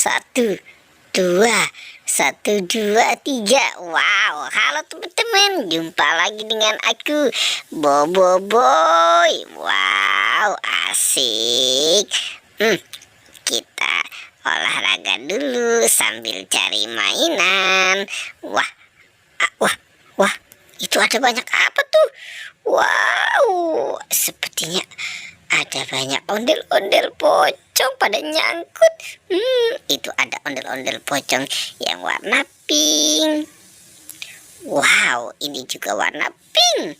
Satu, dua, satu, dua, tiga. Wow, halo teman-teman, jumpa lagi dengan aku, Bobo Boy. Wow, asik. Kita olahraga dulu sambil cari mainan. Wah, wah, itu ada banyak apa tuh? Wow, sepertinya ada banyak ondel-ondel pocong pada nyangkut. Itu ada ondel-ondel pocong yang warna pink. Wow, ini juga warna pink.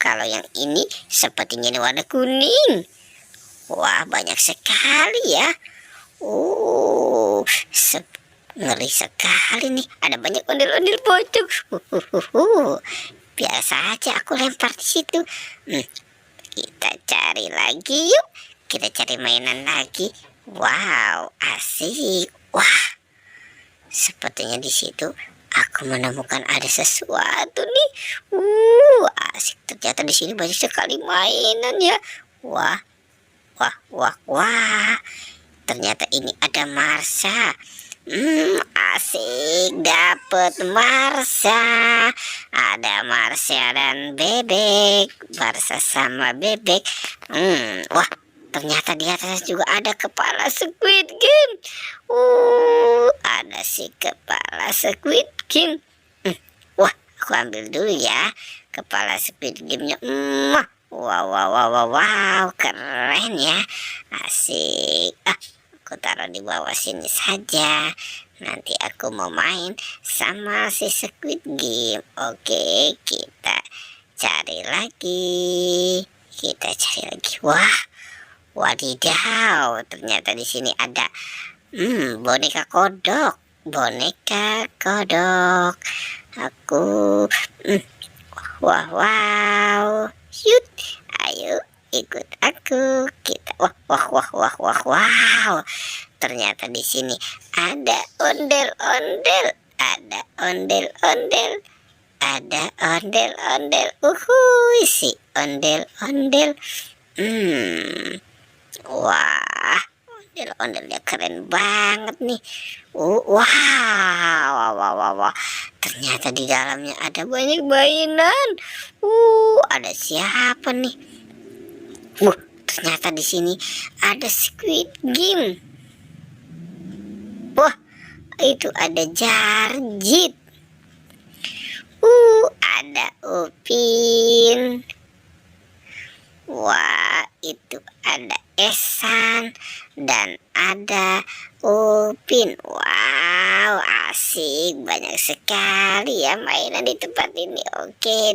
Kalau yang ini sepertinya ini warna kuning. Wah, banyak sekali ya. Ngeri sekali nih. Ada banyak ondel-ondel pocong. Biasa aja aku lempar di situ. Kita cari lagi yuk. Kita cari mainan lagi. Wow, asik. Wah, sepertinya di situ aku menemukan ada sesuatu nih. Asik. Ternyata di sini banyak sekali mainan ya. Wah. Ternyata ini ada Marsha. Asik, dapat Marsha. Ada Marsha dan bebek. Marsha sama bebek. Wah, ternyata di atas juga ada kepala Squid Game. Ada si kepala Squid Game. Wah, aku ambil dulu ya kepala Squid Game-nya. Wow, keren ya. Asik. Aku taruh di bawah sini saja. Nanti aku mau main sama si Squid Game. Oke, kita cari lagi. Wah, wadidaw. Ternyata di sini ada boneka kodok. Aku wow. Yuk, ayo ikut aku. Kita wow. Ternyata di sini ada ondel-ondel. Si ondel-ondel. Wah, ondel-ondelnya keren banget nih. Wow. Ternyata di dalamnya ada banyak mainan. Ada siapa nih? Ternyata di sini ada Squid Game. Wah, itu ada Jarjit. Ada Upin. Wah, itu ada Esan dan ada Upin. Wow, asik, banyak sekali ya mainan di tempat ini. Oke,